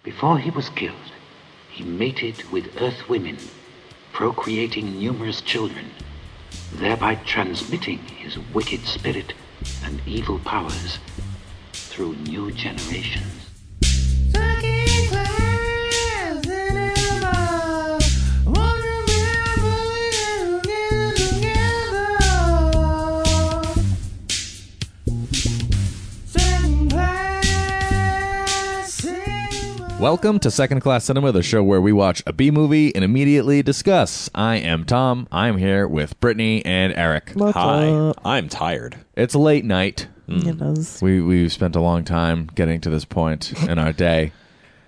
Before he was killed, he mated with Earth women, procreating numerous children, thereby transmitting his wicked spirit and evil powers through new generations. Welcome to Second Class Cinema, the show where we watch a B movie and immediately discuss. I am Tom. I'm here with Brittany and Eric. Hi. I'm tired. It's a late night. It is. We've spent a long time getting to this point in our day.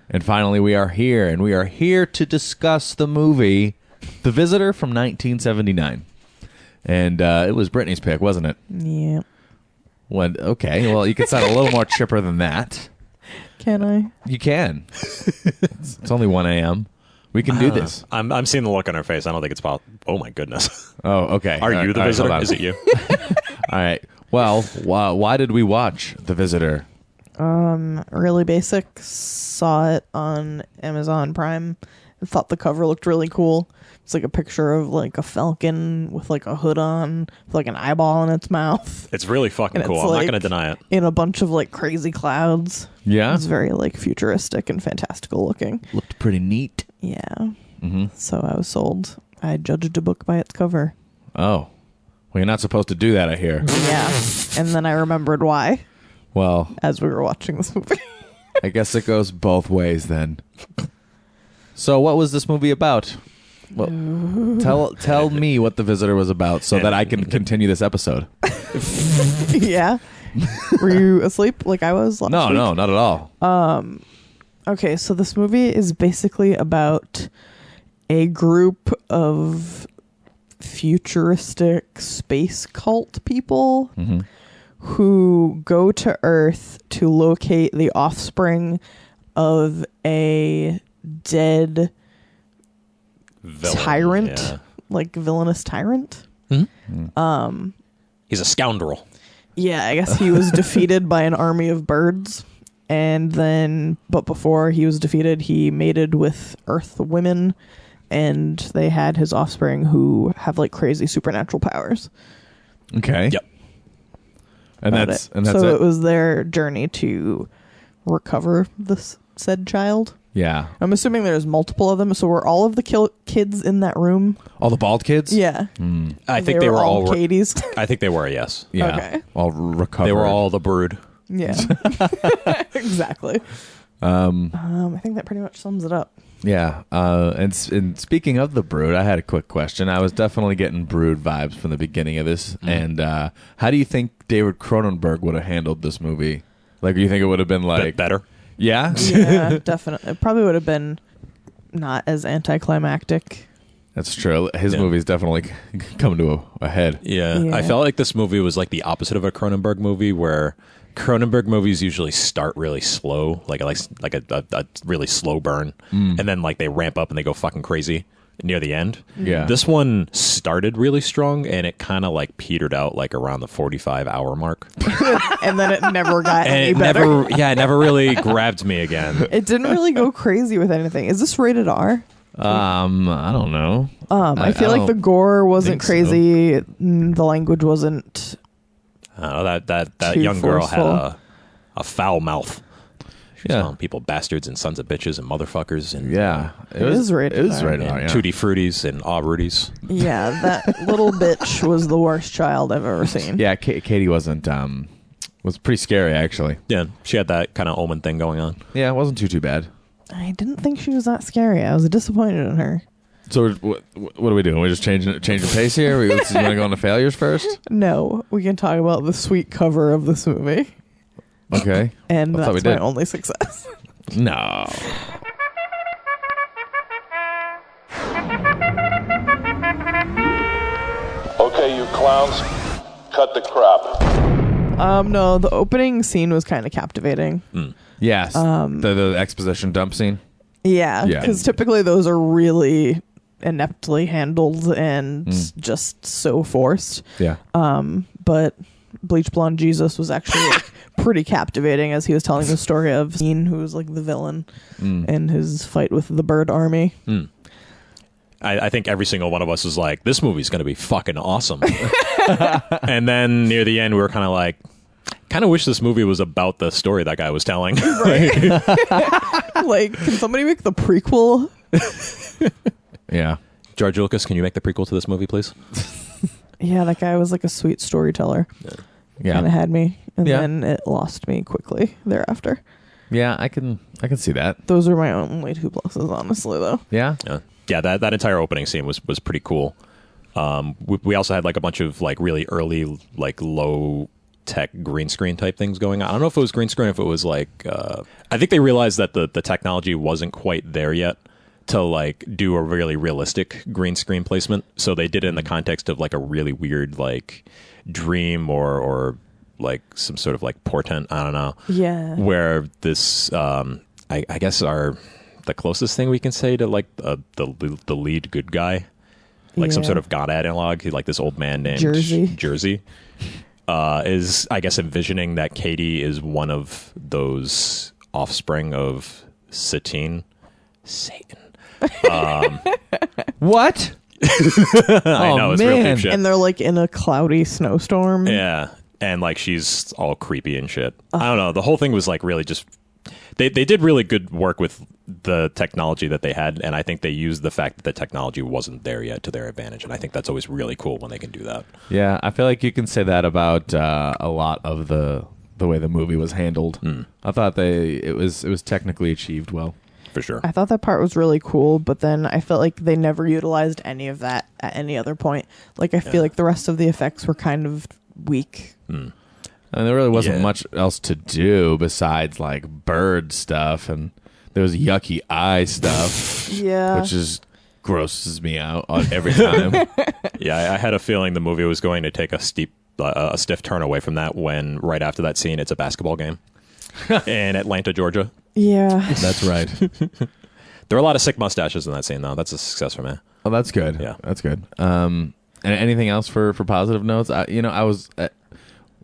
And finally we are here, and we are here to discuss the movie The Visitor from 1979. And it was Brittany's pick, wasn't it? Yeah. Okay, well, you could sound a little more chipper than that. Can I? You can. It's only 1 a.m. We can do this. I'm seeing the look on her face. I don't think it's possible. Oh, my goodness. Oh, okay. Are you the visitor? Is it you? All right. Well, why did we watch The Visitor? Really basic. Saw it on Amazon Prime. Thought the cover looked really cool. It's like a picture of like a falcon with like a hood on, with like an eyeball in its mouth. It's really fucking And cool. it's, I'm like, not going to deny it. In a bunch of like crazy clouds. Yeah? It's very like futuristic and fantastical looking. Looked pretty neat. Yeah. Mm-hmm. So I was sold. I judged a book by its cover. Oh. Well, you're not supposed to do that, I hear. Yeah. And then I remembered why Well, as we were watching this movie. I guess it goes both ways then. So what was this movie about? Well, tell me what The Visitor was about so that I can continue this episode. Yeah. Were you asleep like I was last week? No, not at all. Okay, so this movie is basically about a group of futuristic space cult people who go to Earth to locate the offspring of a dead tyrant, Yeah. like villainous tyrant. He's a scoundrel. Yeah, I guess he was defeated by an army of birds. And then, but before he was defeated, he mated with Earth women, and they had his offspring who have like crazy supernatural powers. Okay. Yep. And that's so it. it was their journey to recover this said child. Yeah. I'm assuming there's multiple of them. So were all of the kids in that room? All the bald kids? Yeah. I think they were all Katie's. I think they were, yes. Yeah. Okay. All recovered. They were all the brood. Yeah. Exactly. I think that pretty much sums it up. Yeah, and speaking of the brood, I had a quick question. I was definitely getting brood vibes from the beginning of this. And how do you think David Cronenberg would have handled this movie? Like, do you think it would have been like better? Yeah, Yeah, definitely. It probably would have been not as anticlimactic. that's true. His movies definitely come to a head. Yeah. Yeah. I felt like this movie was like the opposite of a Cronenberg movie, where Cronenberg movies usually start really slow, like a really slow burn, and then like they ramp up and they go fucking crazy near the end. Yeah. This one started really strong and it kind of like petered out like around the 45-hour mark. And then it never got And any it better. it never really grabbed me again. It didn't really go crazy with anything. Is this rated R? I don't know. I feel like the gore wasn't think so. crazy. The language wasn't. That Too young girl forceful. had a foul mouth. She was Yeah. calling people bastards and sons of bitches and motherfuckers and Yeah, It is rated It is R. rated R. and Yeah. tutti fruities and aw rudies. Yeah, that little bitch was the worst child I've ever seen. Yeah, Katy wasn't. Was pretty scary actually. Yeah, she had that kind of omen thing going on. Yeah, it wasn't too bad. I didn't think she was that scary. I was disappointed in her. So what are we doing? We're just changing pace here. We want to go into failures first. No, we can talk about the sweet cover of this movie. Okay. And I thought we that's my did. only success. No. Okay, you clowns, cut the crap. No, the opening scene was kind of captivating. Yes. The exposition dump scene. Yeah, Yeah. because typically those are really ineptly handled and just so forced. Yeah. But Bleach Blonde Jesus was actually like pretty captivating as he was telling the story of Scene, who was like the villain, and his fight with the bird army. I think every single one of us was like, this movie's going to be fucking awesome. And then near the end, we were kind of like, kind of wish this movie was about the story that guy was telling. Like, can somebody make the prequel? Yeah. George Lucas, can you make the prequel to this movie, please? Yeah, that guy was like a sweet storyteller. Yeah. Kind of had me, and Yeah. then it lost me quickly thereafter. Yeah, I can see that. Those are my only 2 pluses, honestly, though. Yeah. Yeah, that entire opening scene was pretty cool. We also had like a bunch of like really early like low tech green screen type things going on. I don't know if it was green screen, if it was like I think they realized that the technology wasn't quite there yet to like do a really realistic green screen placement. So they did it in the context of like a really weird like dream or like some sort of like portent. I don't know. Yeah. Where this I guess the closest thing we can say to like the lead good guy, like some Yeah. sort of god analog, like this old man named Jerzy. is I guess envisioning that Katy is one of those offspring of Satan. What? I know, it's real man. deep shit. And they're like in a cloudy snowstorm. Yeah, and like she's all creepy and shit. I don't know. The whole thing was like really just. They did really good work with the technology that they had, and I think they used the fact that the technology wasn't there yet to their advantage, and I think that's always really cool when they can do that. Yeah, I feel like you can say that about a lot of the way the movie was handled. I thought it was technically achieved well. For sure. I thought that part was really cool, but then I felt like they never utilized any of that at any other point. Like, I feel like the rest of the effects were kind of weak. And there really wasn't Yeah. much else to do besides like bird stuff, and there was yucky eye stuff, Yeah. which is grosses me out every time. Yeah, I had a feeling the movie was going to take a stiff turn away from that when right after that scene, it's a basketball game in Atlanta, Georgia. Yeah. That's right. There were a lot of sick mustaches in that scene, though. That's a success for me. Oh, that's good. Yeah. That's good. And anything else for positive notes? I was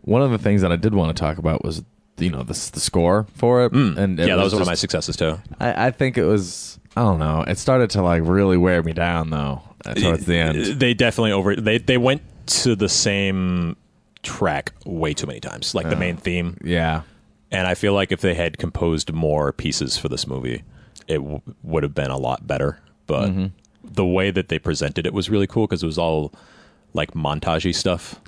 one of the things that I did want to talk about was the score for it, and Yeah, that was one of my successes too. I think it was. I don't know. It started to like really wear me down though towards the end. They definitely they went to the same track way too many times, like the main theme. Yeah. And I feel like if they had composed more pieces for this movie, it would have been a lot better. But the way that they presented it was really cool because it was all like montagey stuff.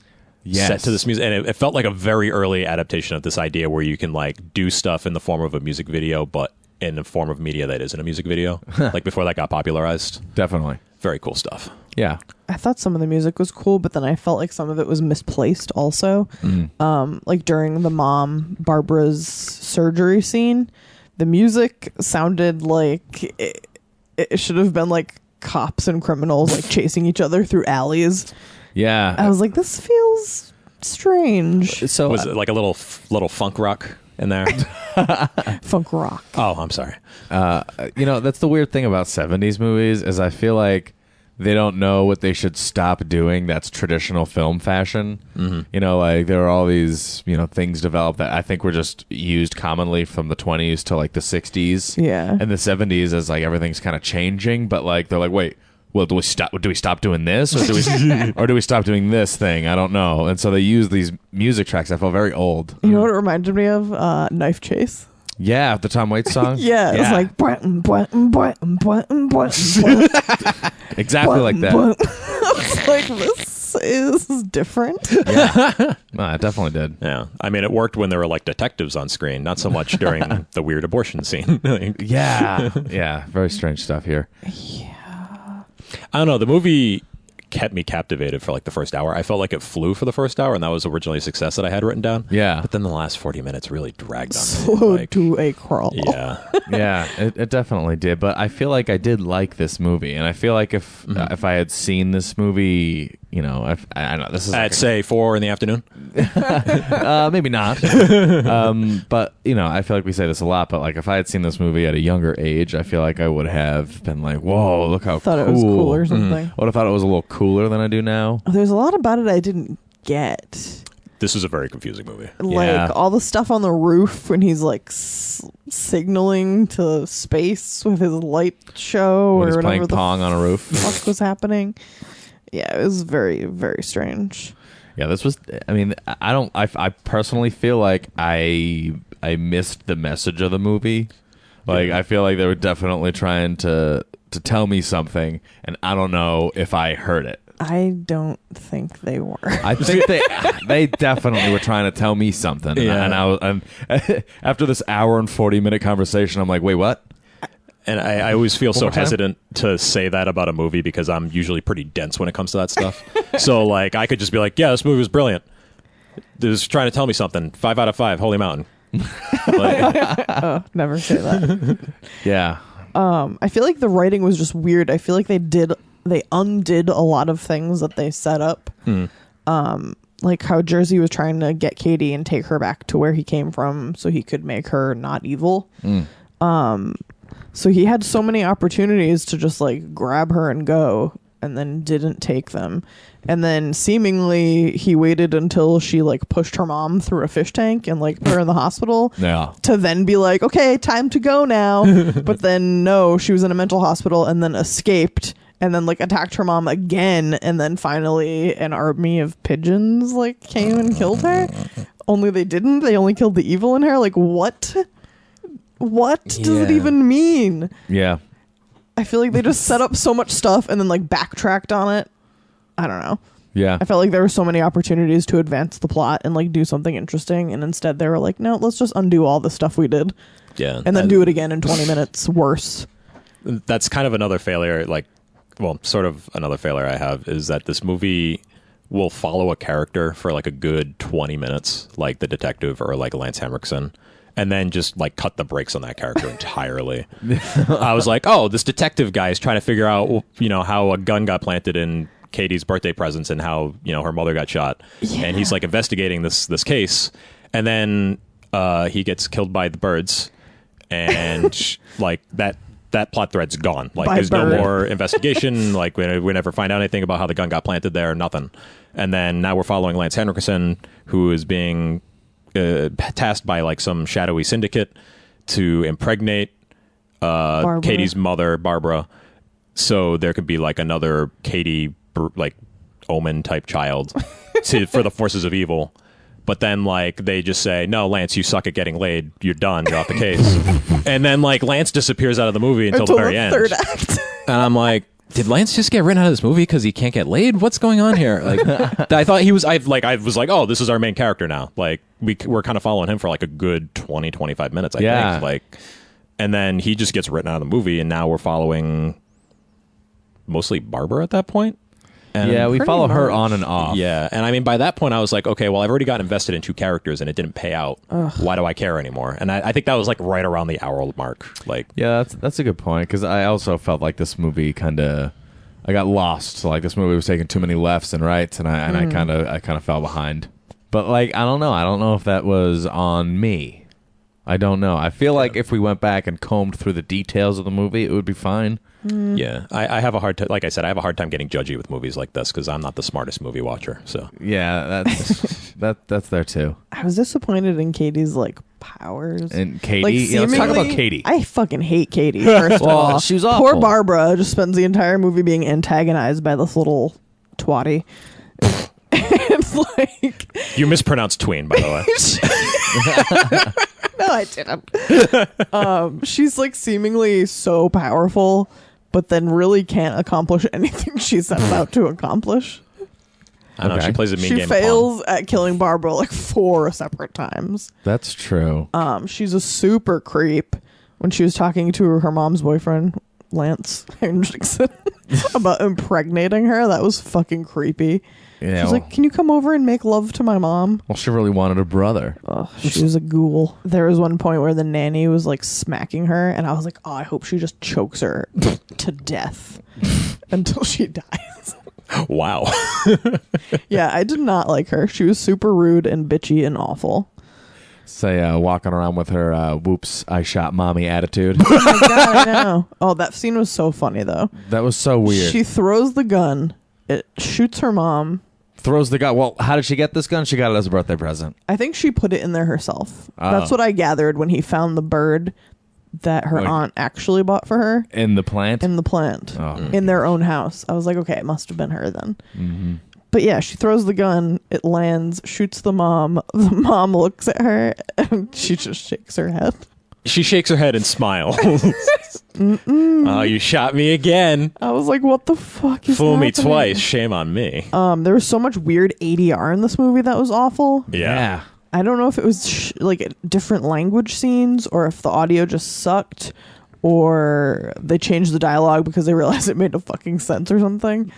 Yes. Set to this music, and it felt like a very early adaptation of this idea where you can like do stuff in the form of a music video, but in the form of media that isn't a music video. Like before that got popularized. Definitely. Very cool stuff. Yeah. I thought some of the music was cool, but then I felt like some of it was misplaced also. Like during the mom Barbara's surgery scene, the music sounded like it should have been like cops and criminals like chasing each other through alleys. Yeah. I was like, this feels strange. So Was it like a little funk rock in there? Funk rock. Oh, I'm sorry. that's the weird thing about 70s movies is I feel like they don't know what they should stop doing that's traditional film fashion. Like there are all these, things developed that I think were just used commonly from the 20s to like the 60s. Yeah. And the 70s as like everything's kind of changing, but like they're like, wait, well, do we stop doing this or do we stop doing this thing? I don't know. And so they use these music tracks. I feel very old. You know what it reminded me of? Knife Chase. Yeah, the Tom Waits song. Yeah, it's like exactly like that. I was like, this is different. Yeah. No, it definitely did. Yeah. I mean, it worked when there were like detectives on screen, not so much during the weird abortion scene. Yeah. Yeah. Very strange stuff here. I don't know. The movie kept me captivated for like the first hour. I felt like it flew for the first hour, and that was originally a success that I had written down. Yeah. But then the last 40 minutes really dragged on me. Slowed to a crawl. Yeah. Yeah, it definitely did. But I feel like I did like this movie, and I feel like if I had seen this movie, if I know this is At say 4 in the afternoon. maybe not. But I feel like we say this a lot. But like if I had seen this movie at a younger age, I feel like I would have been like, "Whoa, look how Thought cool!" it was cool or something. Would have thought it was a little cooler than I do now. There's a lot about it I didn't get. This is a very confusing movie. Like all the stuff on the roof when he's like signaling to space with his light show when or he's whatever playing pong on a roof. Fuck was happening. Yeah, it was very, very strange. Yeah, this was. I mean, I personally feel like I missed the message of the movie. Like, I feel like they were definitely trying to tell me something, and I don't know if I heard it. I don't think they were. I think they definitely were trying to tell me something. Yeah. And after this hour and 40-minute conversation, I'm like, wait, what? And I always feel so more time? hesitant to say that about a movie because I'm usually pretty dense when it comes to that stuff. So, like, I could just be like, yeah, this movie was brilliant. It was trying to tell me something. 5 out of 5, Holy Mountain. Oh, never say that. Yeah. I feel like the writing was just weird. I feel like they undid a lot of things that they set up. Like how Jerzy was trying to get Katy and take her back to where he came from so he could make her not evil. So he had so many opportunities to just like grab her and go, and then didn't take them. And then seemingly he waited until she like pushed her mom through a fish tank and like put her in the hospital to then be like, okay, time to go now. But then no, she was in a mental hospital and then escaped and then like attacked her mom again. And then finally an army of pigeons like came and killed her. Only they didn't. They only killed the evil in her. Like what? What does it even mean? Yeah. I feel like they just set up so much stuff and then like backtracked on it. I don't know. Yeah. I felt like there were so many opportunities to advance the plot and like do something interesting, and instead they were like, no, let's just undo all the stuff we did. Yeah. And then do it again in 20 minutes worse. That's kind of another failure, like, well, sort of another failure I have is that this movie will follow a character for like a good 20 minutes, like the detective or like Lance Henriksen, and then just like cut the brakes on that character entirely. I was like, oh, this detective guy is trying to figure out, you know, how a gun got planted in Katy's birthday presents and how, you know, her mother got shot. Yeah. And he's like investigating this case. And then he gets killed by the birds. And like that plot thread's gone. Like there's no more investigation. Like we never find out anything about how the gun got planted there, nothing. And then now we're following Lance Henriksen, who is being tasked by like some shadowy syndicate to impregnate Katy's mother, Barbara, so there could be like another Katy like omen type child for the forces of evil. But then like they just say, no, Lance, you suck at getting laid, you're done, you're off the case. And then like Lance disappears out of the movie until the very end. Third act. And I'm like, did Lance just get written out of this movie because he can't get laid? What's going on here? Like, I thought he was. I was like, oh, this is our main character now. Like, we're kind of following him for like a good 20, 25 minutes. I think. Like, and then he just gets written out of the movie, and now we're following mostly Barbara at that point. And yeah, we follow her on and off. Yeah, and I mean, by that point, I was like, okay, well, I've already got invested in two characters, and it didn't pay out. Why do I care anymore? And I think that was like right around the hour mark. Like, yeah, that's a good point, because I also felt like this movie I got lost. So like this movie was taking too many lefts and rights, and I kind of fell behind. But like I don't know if that was on me. I don't know. I feel like if we went back and combed through the details of the movie, it would be fine. Yeah, I have a hard time. Like I said, I have a hard time getting judgy with movies like this because I'm not the smartest movie watcher. So yeah, that's there too. I was disappointed in Katy's like powers. And Katy, like, let's talk about Katy. I fucking hate Katy. First of all, she was awful. Poor Barbara just spends the entire movie being antagonized by this little twatty. It's like you mispronounced tween, by the way. No, I didn't. She's like seemingly so powerful, but then really can't accomplish anything she's set out to accomplish. I don't know. She plays a mean game. She fails at killing Barbara like 4 separate times. That's true. She's a super creep. When she was talking to her mom's boyfriend, Lance Henriksen, about impregnating her, that was fucking creepy. Yeah, she's like, can you come over and make love to my mom? Well, she really wanted a brother. Oh, she was a ghoul. There was one point where the nanny was like smacking her, and I was like, oh, I hope she just chokes her to death until she dies. Wow. Yeah, I did not like her. She was super rude and bitchy and awful. Say, walking around with her whoops, I shot mommy attitude. Oh my God, I know. Oh, that scene was so funny, though. That was so weird. She throws the gun. It shoots her mom. Throws the gun. Well, how did she get this gun? She got it as a birthday present. I think she put it in there herself. That's what I gathered when he found the bird that her aunt actually bought for her. In the plant? In the plant. Oh. In their own house. I was like, okay, it must have been her then. Mm-hmm. But yeah, she throws the gun, it lands, shoots the mom. The mom looks at her, and she just shakes her head. She shakes her head and smiles. Oh, you shot me again. I was like, what the fuck is Fool me happening? twice, shame on me. There was so much weird ADR in this movie that was awful. Yeah. I don't know if it was like different language scenes or if the audio just sucked or they changed the dialogue because they realized it made no fucking sense or something.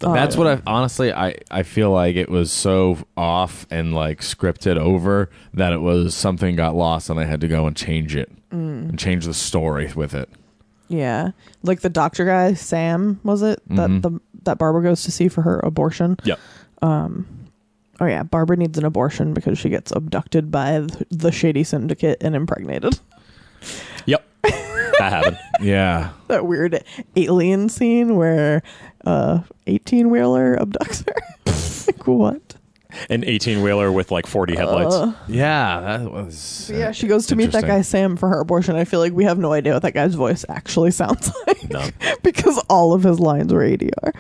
That's what I feel like it was so off and like scripted over that it was something got lost and they had to go and change it and change the story with it. Yeah. Like the doctor guy, Sam, was it? That Barbara goes to see for her abortion. Yep. Oh yeah, Barbara needs an abortion because she gets abducted by the shady syndicate and impregnated. Yep. That happened. Yeah. That weird alien scene where 18-wheeler abducts her. Like what? An 18-wheeler with like 40 headlights. Yeah, that was... Yeah, she goes to meet that guy Sam for her abortion. I feel like we have no idea what that guy's voice actually sounds like. No. Because all of his lines were ADR.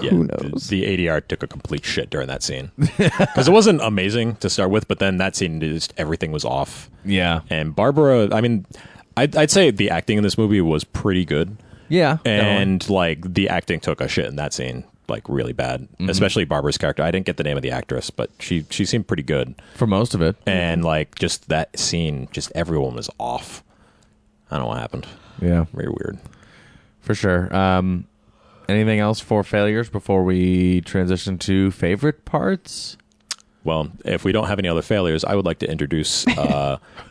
Yeah, who knows? The ADR took a complete shit during that scene. Because it wasn't amazing to start with, but then that scene, just everything was off. Yeah. And Barbara, I mean, I'd say the acting in this movie was pretty good. Yeah. And like the acting took a shit in that scene, like really bad. Especially Barbara's character. I didn't get the name of the actress, but she seemed pretty good. For most of it. And like just that scene, just everyone was off. I don't know what happened. Yeah. Very weird. For sure. Anything else for failures before we transition to favorite parts? Well, if we don't have any other failures, I would like to introduce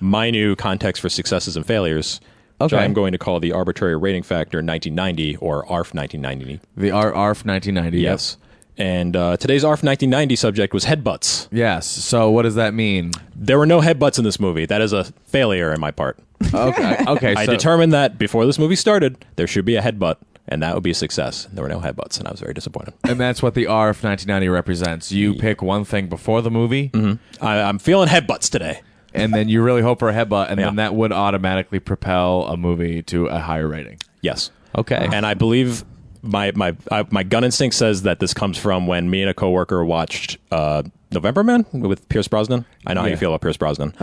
my new context for successes and failures, which I'm going to call the arbitrary rating factor 1990 or ARF 1990. The ARF 1990. Yes. And today's ARF 1990 subject was headbutts. Yes. So what does that mean? There were no headbutts in this movie. That is a failure in my part. Okay. Okay. I determined that before this movie started, there should be a headbutt. And that would be a success. There were no headbutts, and I was very disappointed. And that's what the ARF 1990 represents. You pick one thing before the movie. Mm-hmm. I'm feeling headbutts today. And then you really hope for a headbutt, and then that would automatically propel a movie to a higher rating. Yes. Okay. And I believe my gun instinct says that this comes from when me and a coworker watched November Man with Pierce Brosnan. I know how you feel about Pierce Brosnan.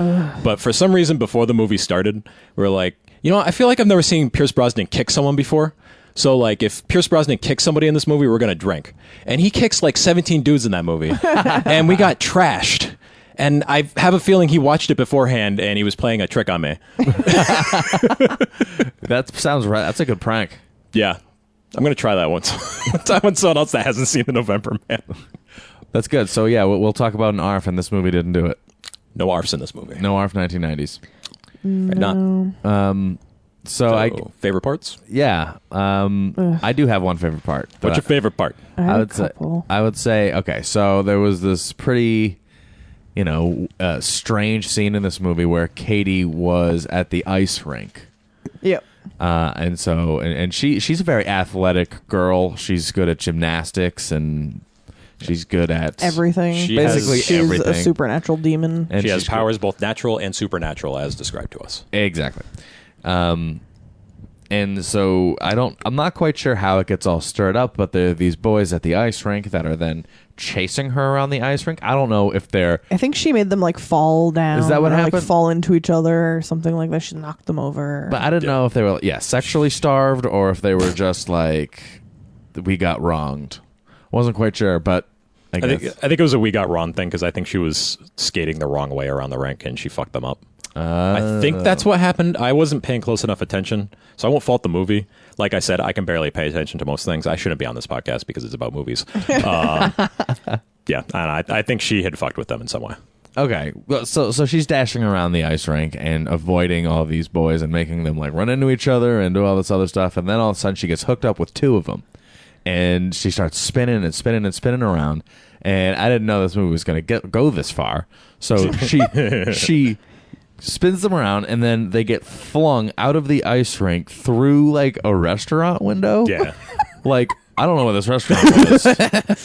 But for some reason, before the movie started, we were like, you know, I feel like I've never seen Pierce Brosnan kick someone before. So, like, if Pierce Brosnan kicks somebody in this movie, we're going to drink. And he kicks, like, 17 dudes in that movie. And we got trashed. And I have a feeling he watched it beforehand, and he was playing a trick on me. That sounds right. That's a good prank. Yeah. I'm going to try that once. With someone else that hasn't seen The November Man. That's good. So, yeah, we'll talk about an ARF, and this movie didn't do it. No ARFs in this movie. No ARF 1990s. Right, not. So favorite parts? Yeah. I do have one favorite part. What's your favorite part? I would say, okay, so there was this pretty, strange scene in this movie where Katy was at the ice rink. Yep. And so, and she's a very athletic girl. She's good at gymnastics and she's good at everything. Basically everything. She's a supernatural demon. And she has powers both natural and supernatural as described to us. Exactly. And so I'm not quite sure how it gets all stirred up, but there are these boys at the ice rink that are then chasing her around the ice rink. I don't know if I think she made them like fall down. Is that what happened? Like fall into each other or something like that. She knocked them over. But I didn't know if they were sexually starved or if they were just like we got wronged. Wasn't quite sure, but I think it was a we got wrong thing because I think she was skating the wrong way around the rink and she fucked them up. I think that's what happened. I wasn't paying close enough attention, so I won't fault the movie. Like I said, I can barely pay attention to most things. I shouldn't be on this podcast because it's about movies. Yeah, and I think she had fucked with them in some way. Okay, well, so she's dashing around the ice rink and avoiding all these boys and making them like run into each other and do all this other stuff, and then all of a sudden she gets hooked up with two of them, and she starts spinning and spinning and spinning around. And I didn't know this movie was going to go this far, so she spins them around, and then they get flung out of the ice rink through like a restaurant window. Yeah. Like I don't know what this restaurant was,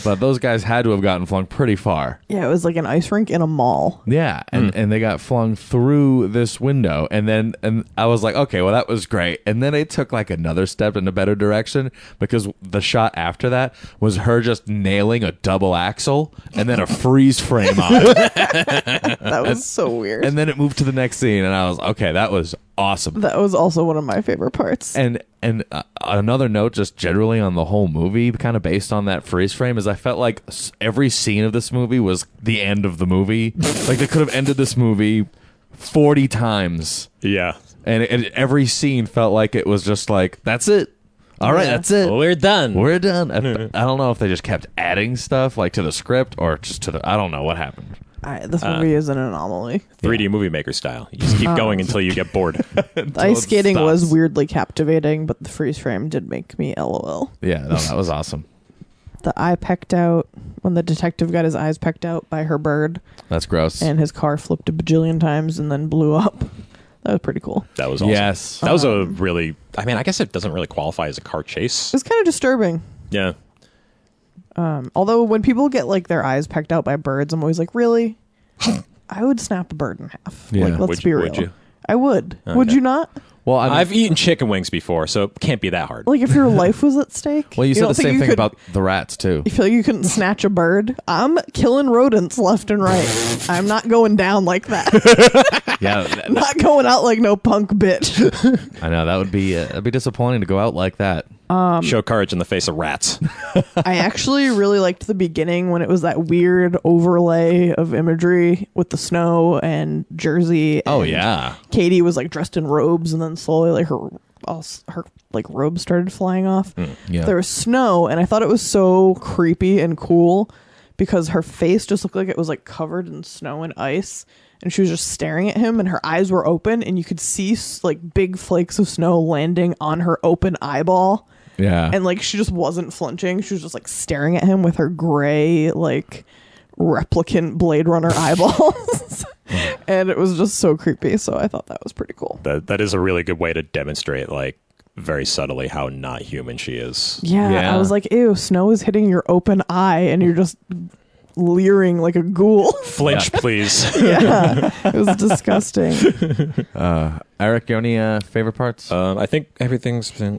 but those guys had to have gotten flung pretty far. Yeah, it was like an ice rink in a mall. Yeah, and they got flung through this window, and I was like, okay, well, that was great. And then it took like another step in a better direction, because the shot after that was her just nailing a double axle and then a freeze frame on it. That was so weird. And then it moved to the next scene, and I was, okay, that was awesome. That was also one of my favorite parts. And another note, just generally on the whole movie, kind of based on that freeze frame, is I felt like every scene of this movie was the end of the movie. Like they could have ended this movie 40 times. Yeah. And every scene felt like it was just like, that's it. All right, that's it. We're done. We're done. I don't know if they just kept adding stuff like to the script or just to the. I don't know what happened. This movie is an anomaly. 3D movie maker style. You just keep going until you get bored. The ice skating was weirdly captivating, but the freeze frame did make me LOL. Yeah, no, that was awesome. The eye pecked out when the detective got his eyes pecked out by her bird. That's gross. And his car flipped a bajillion times and then blew up. That was pretty cool. That was awesome. Yes. That was a really... I mean, I guess it doesn't really qualify as a car chase. It's kind of disturbing. Yeah. Although when people get like their eyes pecked out by birds, I'm always like, really? I would snap a bird in half. Yeah. Like, let's be real. Would you? I would. Okay. Would you not? Well, I mean, I've eaten chicken wings before, so it can't be that hard. Like if your life was at stake. well, you said don't the think same you thing could- about the rats too. You feel like you couldn't snatch a bird? I'm killing rodents left and right. I'm not going down like that. Yeah, I'm not going out like no punk bitch. I know that would be that'd be disappointing to go out like that. Show courage in the face of rats. I actually really liked the beginning when it was that weird overlay of imagery with the snow and Jerzy. Oh and yeah, Katy was like dressed in robes, and then slowly like her like robes started flying off. yeah. There was snow, and I thought it was so creepy and cool because her face just looked like it was like covered in snow and ice, and she was just staring at him, and her eyes were open, and you could see like big flakes of snow landing on her open eyeball. yeah. And like she just wasn't flinching. She was just like staring at him with her gray like replicant Blade Runner eyeballs. And it was just so creepy. So I thought that was pretty cool. That is a really good way to demonstrate, like, very subtly how not human she is. Yeah, Yeah. I was like, ew, snow is hitting your open eye and you're just leering like a ghoul. Flinch, please. Yeah, it was disgusting. Eric, you any favorite parts? I think everything's been...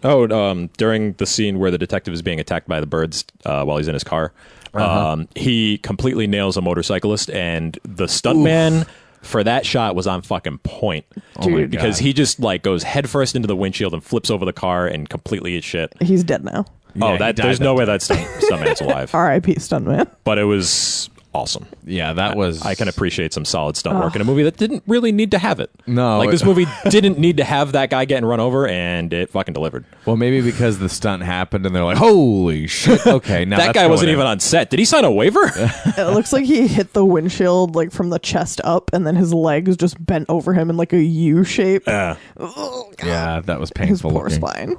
during the scene where the detective is being attacked by the birds while he's in his car, he completely nails a motorcyclist, and the stuntman for that shot was on fucking point. Dude. Because he just like goes headfirst into the windshield and flips over the car and completely eats shit. He's dead now. Oh, he died there's that no way that stuntman's alive. R.I.P. Stuntman. But it was awesome. Yeah, that was. I can appreciate some solid stunt work in a movie that didn't really need to have it. No, like this movie didn't need to have that guy getting run over, and it fucking delivered. Well, maybe because the stunt happened and they're like, "Holy shit!" Okay, now That guy wasn't even on set. Did he sign a waiver? It looks like he hit the windshield like from the chest up, and then his legs just bent over him in like a U shape. Yeah, that was His painful. poor looking. spine.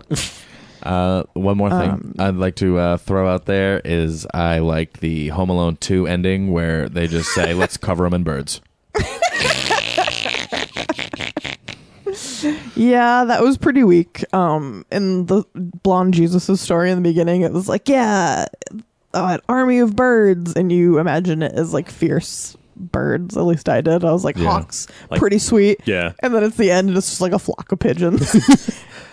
One more thing I'd like to throw out there is I like the Home Alone 2 ending where they just say, "Let's cover them in birds." Yeah, that was pretty weak. In the blonde Jesus' story in the beginning, it was like, yeah, an army of birds, and you imagine it as like fierce birds. At least I did. I was like, Yeah. hawks, Like- pretty sweet. Yeah. And then it's the end, and it's just like a flock of pigeons.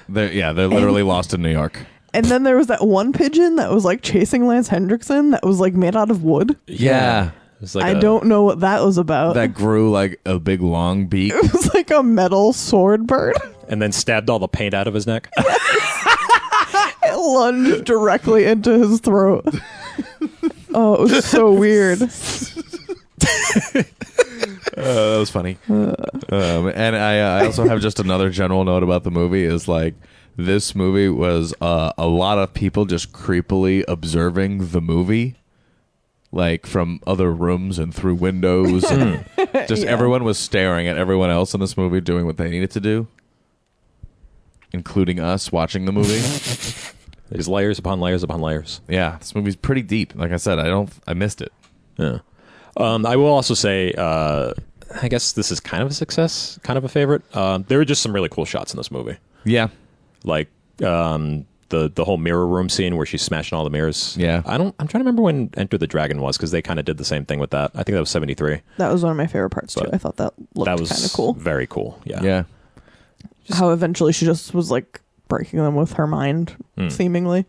They're literally lost in New York. And then there was that one pigeon that was like chasing Lance Hendrickson that was like made out of wood. Yeah. It's like I don't know what that was about. That grew like a big long beak. It was like a metal sword bird. And then stabbed all the paint out of his neck. It lunged directly into his throat. Oh, it was so weird. That was funny. And I also have just another general note about the movie is like this movie was a lot of people just creepily observing the movie, like from other rooms and through windows. And just everyone was staring at everyone else in this movie doing what they needed to do, including us watching the movie. There's layers upon layers upon layers. Yeah, this movie's pretty deep. Like I said, I missed it. Yeah. I will also say, I guess this is kind of a success, kind of a favorite. There were just some really cool shots in this movie. Yeah. Like the whole mirror room scene where she's smashing all the mirrors. Yeah. I'm trying to remember when Enter the Dragon was, because they kind of did the same thing with that. I think that was 73. That was one of my favorite parts too. But I thought that looked That was kind of cool. very cool. Yeah. Yeah. How eventually she just was like breaking them with her mind, seemingly.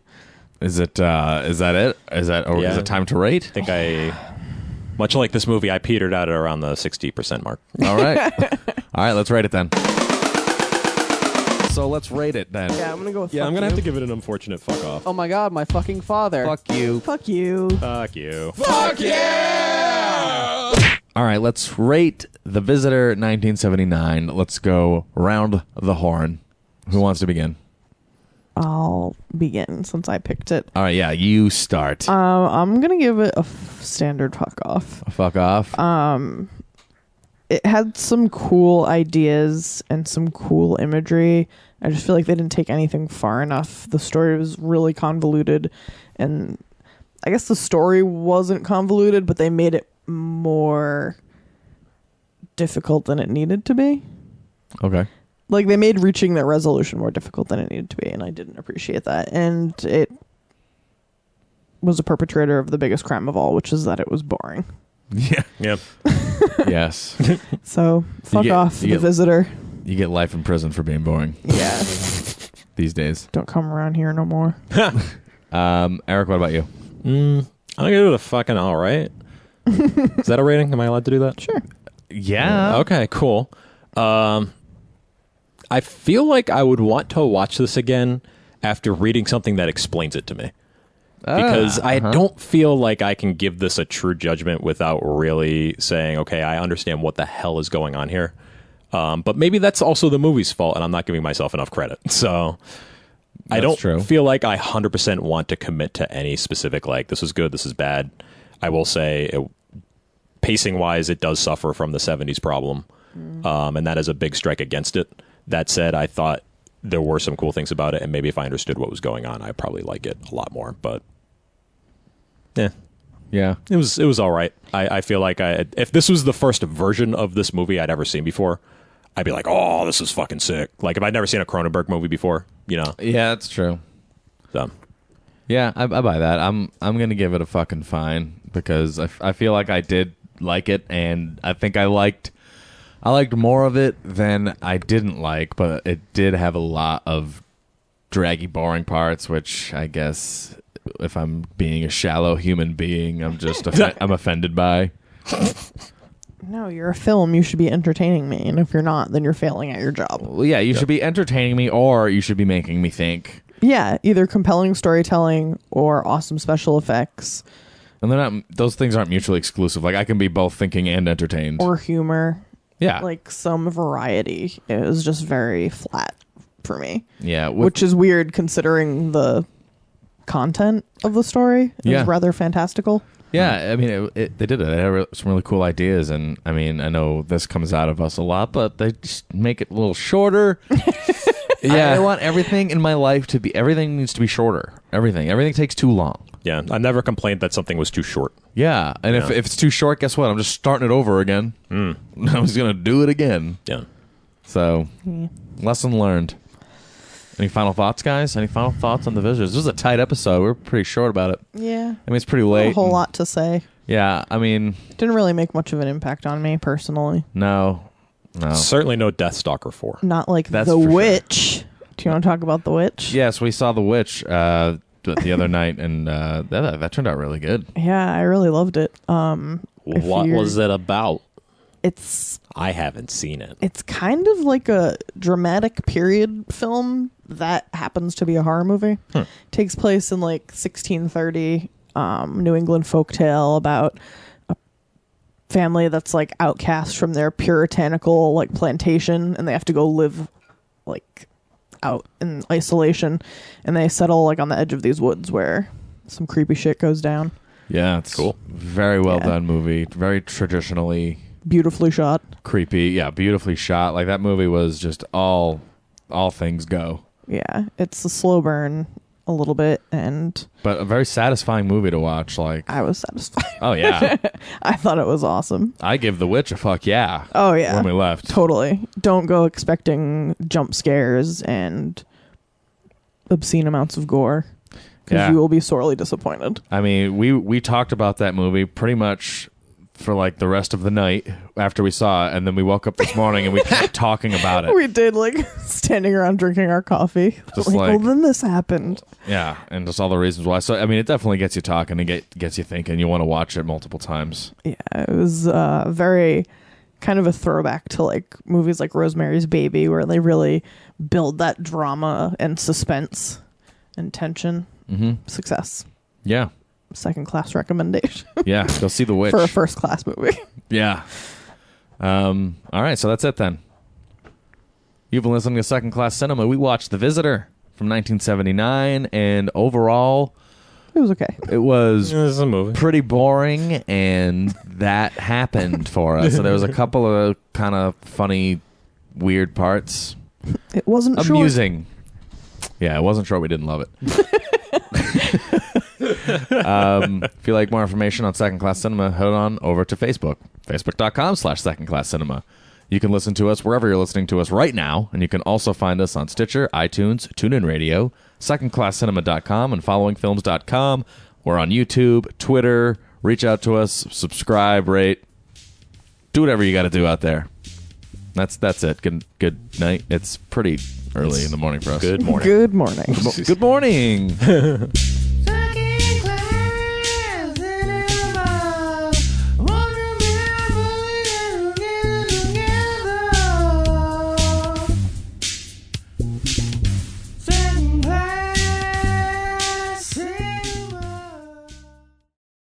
Is that it? Is it time to rate? I think much like this movie, I petered out at around the 60% mark. All right. All right, let's rate it then. So let's rate it then. Yeah, I'm gonna go with. Yeah, fuck I'm going to you. have to give it an unfortunate fuck off. Oh my god, my fucking father. Fuck you. Fuck you. Fuck you. Fuck yeah! All right, let's rate The Visitor 1979. Let's go round the horn. Who wants to begin? I'll begin since I picked it. All right, yeah, you start. I'm gonna give it a standard fuck off. Fuck off. It had some cool ideas and some cool imagery. I just feel like they didn't take anything far enough. The story was really convoluted, and I guess the story wasn't convoluted, but they made it more difficult than it needed to be. Okay. Like, they made reaching that resolution more difficult than it needed to be, and I didn't appreciate that. And it was a perpetrator of the biggest crime of all, which is that it was boring. Yeah. Yep. Yes. So, fuck off, you The get- Visitor. You get life in prison for being boring Yeah. these days. Don't come around here no more. Eric, what about you? I'm going to give it a fucking all right. Is that a rating? Am I allowed to do that? Sure. Yeah. Okay, cool. I feel like I would want to watch this again after reading something that explains it to me. Because I don't feel like I can give this a true judgment without really saying, okay, I understand what the hell is going on here. But maybe that's also the movie's fault, and I'm not giving myself enough credit. So I don't feel like I 100% want to commit to any specific, like, this is good, this is bad. I will say, pacing-wise, it does suffer from the 70s problem, and that is a big strike against it. That said, I thought there were some cool things about it, and maybe if I understood what was going on, I'd probably like it a lot more. But Yeah. it was all right. I feel like if this was the first version of this movie I'd ever seen before, I'd be like, oh, this is fucking sick. Like, if I'd never seen a Cronenberg movie before, you know. Yeah, that's true. So Yeah, I buy that. I'm gonna give it a fucking fine because I feel like I did like it, and I think I liked more of it than I didn't like, but it did have a lot of draggy, boring parts, which I guess if I'm being a shallow human being, I'm just I'm offended by. No, you're a film. You should be entertaining me. And if you're not, then you're failing at your job. Well, yeah, you should be entertaining me, or you should be making me think. Yeah, either compelling storytelling or awesome special effects. And they're not; those things aren't mutually exclusive. Like, I can be both thinking and entertained. Or humor. Yeah. Like some variety. It was just very flat for me. Yeah. Which is weird considering the content of the story. It was rather fantastical. Yeah, I mean, they did it. They had some really cool ideas, and I mean, I know this comes out of us a lot, but they just make it a little shorter. Yeah, I want everything in my life to be. Everything needs to be shorter. Everything takes too long. yeah, I never complained that something was too short. Yeah, and if it's too short, guess what? I'm just starting it over again. I'm just gonna do it again. Yeah. So, lesson learned. Any final thoughts, guys? Any final thoughts on The Visitors? This was a tight episode. We were pretty short about it. Yeah. I mean, it's pretty late. A whole lot to say. Yeah, I mean, Didn't really make much of an impact on me personally. no. Certainly no Deathstalker 4. Not like That's The for sure. Witch. Do you want to talk about The Witch? Yes, we saw The Witch the other night, and that turned out really good. Yeah, I really loved it. What was it about? It's I haven't seen it. It's kind of like a dramatic period film that happens to be a horror movie. Takes place in like 1630 New England folktale about a family that's like outcast from their puritanical like plantation, and they have to go live like out in isolation, and they settle like on the edge of these woods where some creepy shit goes down. Yeah, it's Cool. Very well done movie. Very traditionally Beautifully shot. creepy. Yeah, beautifully shot. Like, that movie was just all things go. Yeah, it's a slow burn a little bit, and But a very satisfying movie to watch. Like, I was satisfied. oh yeah, I thought it was awesome. I give The Witch a fuck yeah. Oh yeah, When we left. totally. Don't go expecting jump scares and obscene amounts of gore, because you will be sorely disappointed. I mean, we talked about that movie pretty much for like the rest of the night after we saw it, and then we woke up this morning and we kept talking about it. We did, like, standing around drinking our coffee. Just well, then this happened. Yeah, and just all the reasons why. So, I mean, it definitely gets you talking and gets you thinking. You want to watch it multiple times. Yeah, it was very kind of a throwback to, like, movies like Rosemary's Baby, where they really build that drama and suspense and tension. Mm-hmm. Success. Yeah. Second-class recommendation. Yeah, go see The Witch. For a first-class movie. Yeah. All right, so that's it then. You've been listening to Second Class Cinema. We watched The Visitor from 1979, and overall, it was okay. It was a movie. Pretty boring, and that happened for us. So there was a couple of kind of funny, weird parts. It wasn't amusing. Short. Yeah, it wasn't short. We didn't love it. If you like more information on Second Class Cinema, head on over to Facebook. Facebook.com/Second Class Cinema. You can listen to us wherever you're listening to us right now, and you can also find us on Stitcher, iTunes, TuneIn Radio, secondclasscinema.com, and followingfilms.com. We're on YouTube, Twitter. Reach out to us, subscribe, rate. Do whatever you got to do out there. That's it. Good night. It's pretty early in the morning for us. Good morning. Good morning. Good morning.